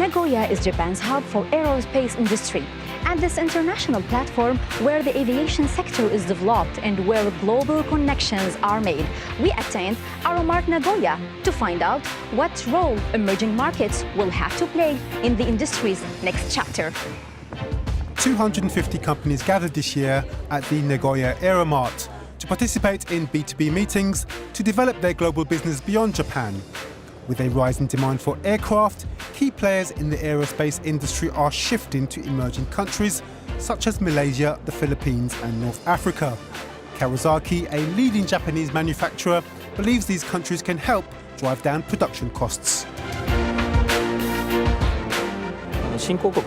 Nagoya is Japan's hub for aerospace industry, and this international platform where the aviation sector is developed and where global connections are made. We attained Aeromark Nagoya to find out what role emerging markets will have to play in the industry's next chapter. 250 companies gathered this year at the Nagoya Aeromart to participate in B2B meetings to develop their global business beyond Japan. With a rising demand for aircraft, key players in the aerospace industry are shifting to emerging countries such as Malaysia, the Philippines and North Africa. Kawasaki, a leading Japanese manufacturer, believes these countries can help drive down production costs.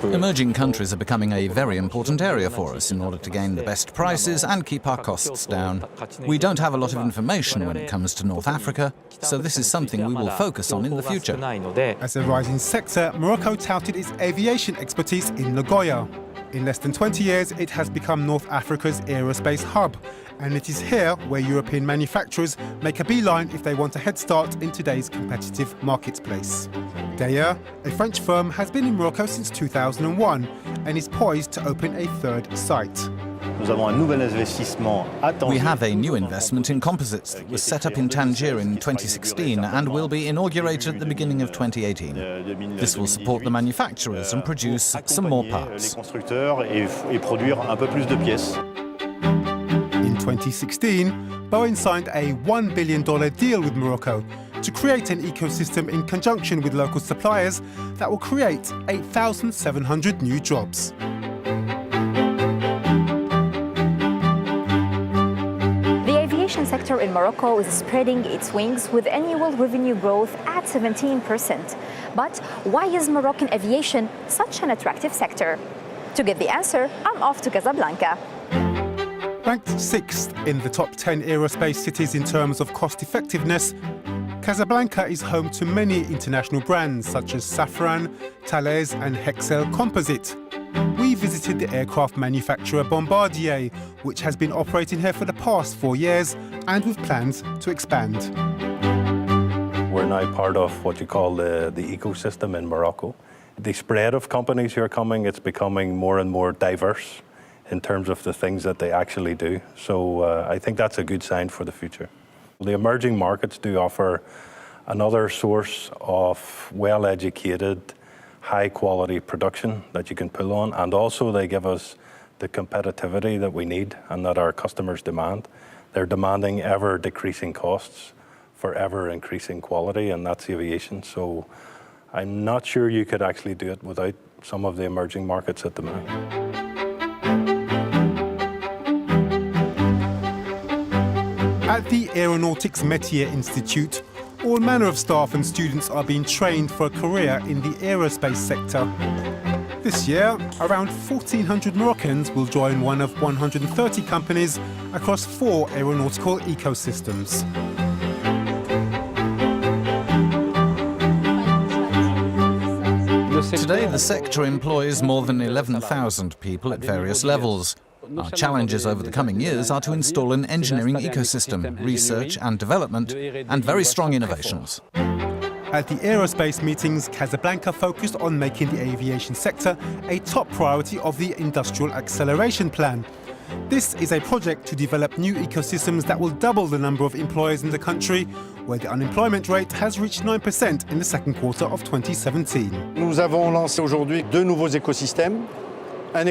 Emerging countries are becoming a very important area for us in order to gain the best prices and keep our costs down. We don't have a lot of information when it comes to North Africa, so this is something we will focus on in the future. As a rising sector, Morocco touted its aviation expertise in Nagoya. In less than 20 years, it has become North Africa's aerospace hub, and it is here where European manufacturers make a beeline if they want a head start in today's competitive marketplace. D'ailleurs, a French firm has been in Morocco since 2001 and is poised to open a third site. We have a new investment in composites that was set up in Tangier in 2016 and will be inaugurated at the beginning of 2018. This will support the manufacturers and produce some more parts. In 2016, Boeing signed a $1 billion deal with Morocco to create an ecosystem in conjunction with local suppliers that will create 8,700 new jobs. The aviation sector in Morocco is spreading its wings with annual revenue growth at 17%. But why is Moroccan aviation such an attractive sector? To get the answer, I'm off to Casablanca. Ranked 6th in the top 10 aerospace cities in terms of cost effectiveness, Casablanca is home to many international brands such as Safran, Thales and Hexcel Composite. We visited the aircraft manufacturer Bombardier, which has been operating here for the past 4 years and with plans to expand. We're now part of what you call the ecosystem in Morocco. The spread of companies who are coming, it's becoming more and more diverse in terms of the things that they actually do. So I think that's a good sign for the future. The emerging markets do offer another source of well-educated, high-quality production that you can pull on, and also they give us the competitivity that we need and that our customers demand. They're demanding ever-decreasing costs for ever-increasing quality, and that's aviation. So I'm not sure you could actually do it without some of the emerging markets at the minute. At the Aeronautics Métier Institute, all manner of staff and students are being trained for a career in the aerospace sector. This year, around 1,400 Moroccans will join one of 130 companies across 4 aeronautical ecosystems. Today, the sector employs more than 11,000 people at various levels. Our challenges over the coming years are to install an engineering ecosystem, research and development, and very strong innovations. At the aerospace meetings, Casablanca focused on making the aviation sector a top priority of the Industrial Acceleration Plan. This is a project to develop new ecosystems that will double the number of employers in the country, where the unemployment rate has reached 9% in the second quarter of 2017. Nous avons lancé aujourd'hui 2 nouveaux écosystèmes.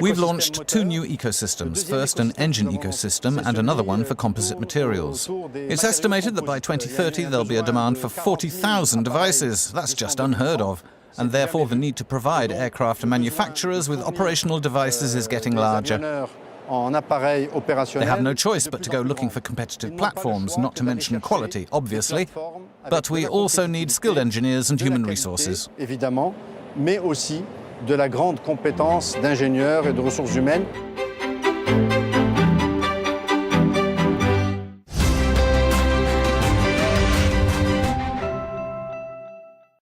We've launched 2 new ecosystems, first an engine ecosystem and another one for composite materials. It's estimated that by 2030 there'll be a demand for 40,000 devices. That's just unheard of. And therefore the need to provide aircraft manufacturers with operational devices is getting larger. They have no choice but to go looking for competitive platforms, not to mention quality, obviously. But we also need skilled engineers and human resources. Mais aussi de la grande compétence d'ingénieurs et de ressources humaines.